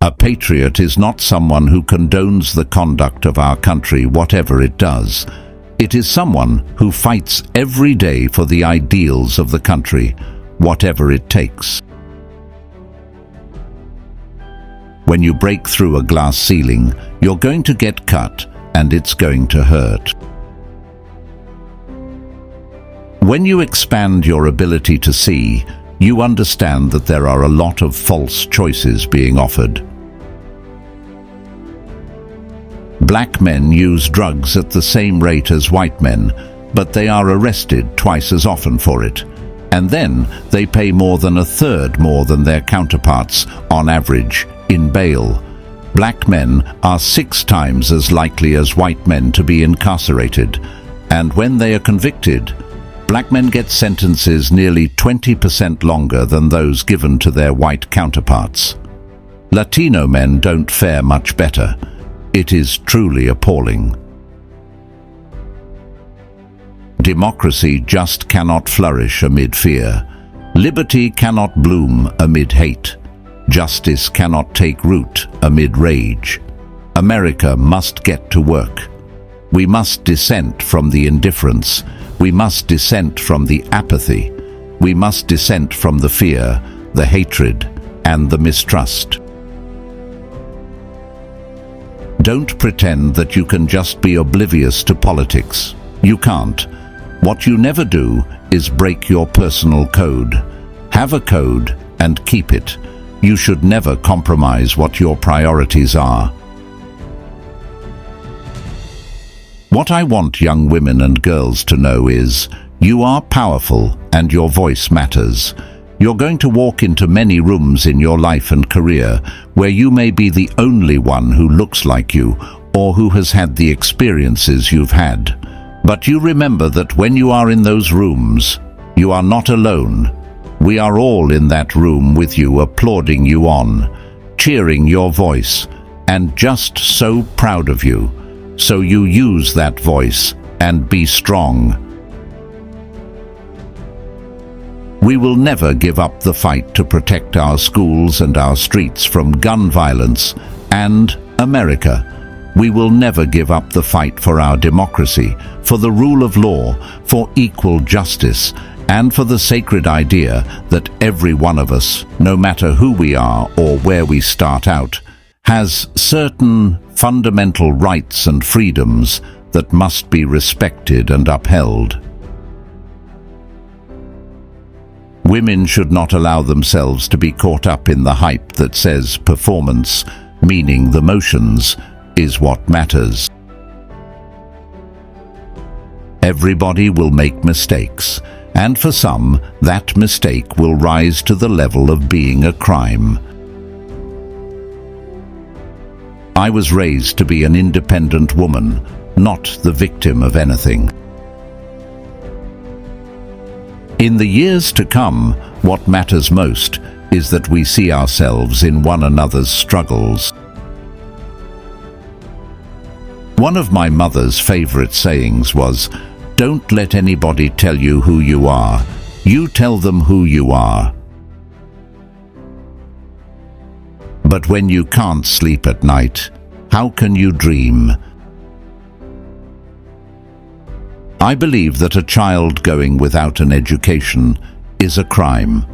A patriot is not someone who condones the conduct of our country, whatever it does. It is someone who fights every day for the ideals of the country, whatever it takes. When you break through a glass ceiling, you're going to get cut, and it's going to hurt. When you expand your ability to see, you understand that there are a lot of false choices being offered. Black men use drugs at the same rate as white men, but they are arrested twice as often for it. And then they pay more than a third more than their counterparts, on average, in bail. Black men are 6 times as likely as white men to be incarcerated, and when they are convicted, black men get sentences nearly 20% longer than those given to their white counterparts. Latino men don't fare much better. It is truly appalling. Democracy just cannot flourish amid fear. Liberty cannot bloom amid hate. Justice cannot take root amid rage. America must get to work. We must dissent from the indifference. We must dissent from the apathy. We must dissent from the fear, the hatred, and the mistrust. Don't pretend that you can just be oblivious to politics. You can't. What you never do is break your personal code. Have a code and keep it. You should never compromise what your priorities are. What I want young women and girls to know is, you are powerful and your voice matters. You're going to walk into many rooms in your life and career where you may be the only one who looks like you or who has had the experiences you've had. But you remember that when you are in those rooms, you are not alone. We are all in that room with you, applauding you on, cheering your voice, and just so proud of you. So you use that voice and be strong. We will never give up the fight to protect our schools and our streets from gun violence and America. We will never give up the fight for our democracy, for the rule of law, for equal justice, and for the sacred idea that every one of us, no matter who we are or where we start out, has certain fundamental rights and freedoms that must be respected and upheld. Women should not allow themselves to be caught up in the hype that says performance, meaning the motions, is what matters. Everybody will make mistakes, and for some, that mistake will rise to the level of being a crime. I was raised to be an independent woman, not the victim of anything. In the years to come, what matters most is that we see ourselves in one another's struggles. One of my mother's favorite sayings was, "Don't let anybody tell you who you are. You tell them who you are." But when you can't sleep at night, how can you dream? I believe that a child going without an education is a crime.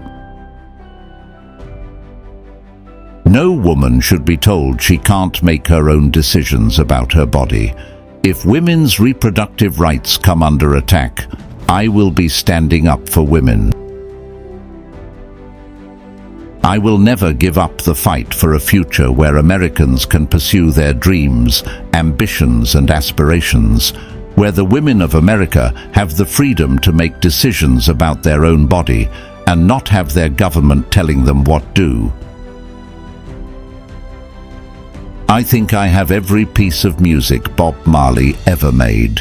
No woman should be told she can't make her own decisions about her body. If women's reproductive rights come under attack, I will be standing up for women. I will never give up the fight for a future where Americans can pursue their dreams, ambitions, and aspirations, where the women of America have the freedom to make decisions about their own body and not have their government telling them what to do. I think I have every piece of music Bob Marley ever made.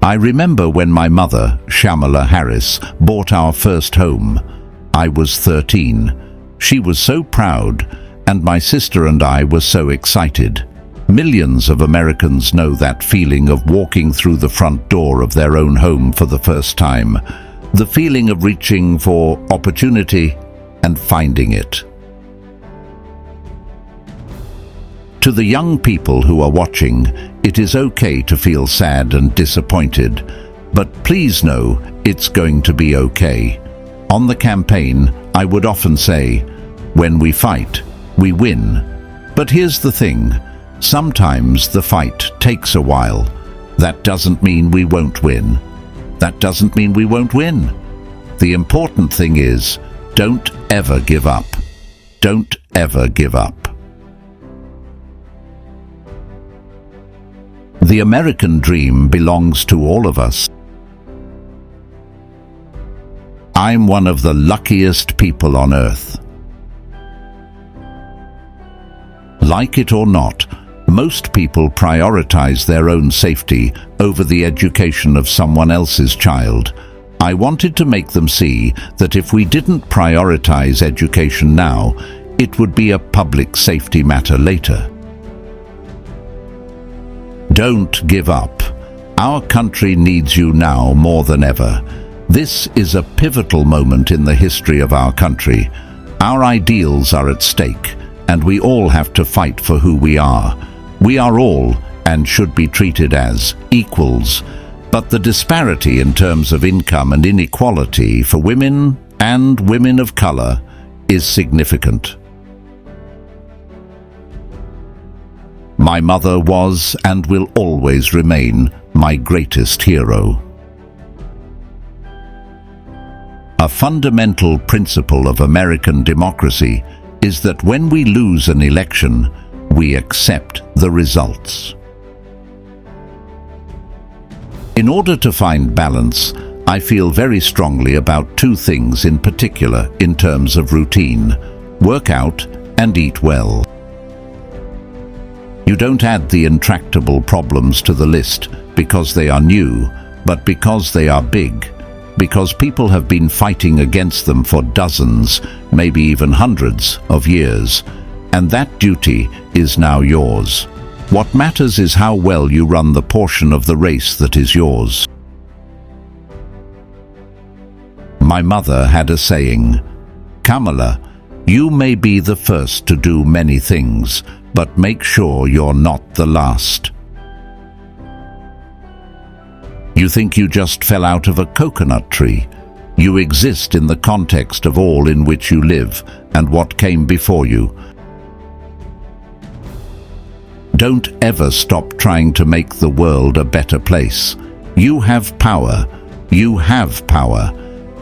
I remember when my mother, Kamala Harris, bought our first home. I was 13. She was so proud, and my sister and I were so excited. Millions of Americans know that feeling of walking through the front door of their own home for the first time. The feeling of reaching for opportunity, and finding it. To the young people who are watching, it is okay to feel sad and disappointed, but please know it's going to be okay. On the campaign, I would often say, when we fight, we win. But here's the thing, sometimes the fight takes a while. That doesn't mean we won't win. That doesn't mean we won't win. The important thing is, don't ever give up. Don't ever give up. The American dream belongs to all of us. I'm one of the luckiest people on earth. Like it or not, most people prioritize their own safety over the education of someone else's child. I wanted to make them see that if we didn't prioritize education now, it would be a public safety matter later. Don't give up. Our country needs you now more than ever. This is a pivotal moment in the history of our country. Our ideals are at stake, and we all have to fight for who we are. We are all, and should be treated as, equals. But the disparity in terms of income and inequality for women and women of color is significant. My mother was and will always remain my greatest hero. A fundamental principle of American democracy is that when we lose an election, we accept the results. In order to find balance, I feel very strongly about two things in particular in terms of routine: work out and eat well. You don't add the intractable problems to the list because they are new, but because they are big, because people have been fighting against them for dozens, maybe even hundreds of years, and that duty is now yours. What matters is how well you run the portion of the race that is yours. My mother had a saying, "Kamala, you may be the first to do many things, but make sure you're not the last." You think you just fell out of a coconut tree. You exist in the context of all in which you live and what came before you. Don't ever stop trying to make the world a better place. You have power. You have power.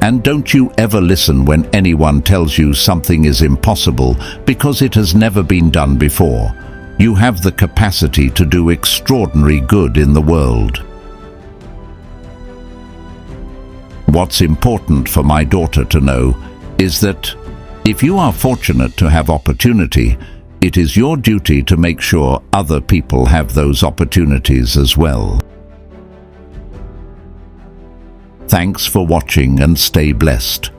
And don't you ever listen when anyone tells you something is impossible because it has never been done before. You have the capacity to do extraordinary good in the world. What's important for my daughter to know is that if you are fortunate to have opportunity, it is your duty to make sure other people have those opportunities as well. Thanks for watching and stay blessed.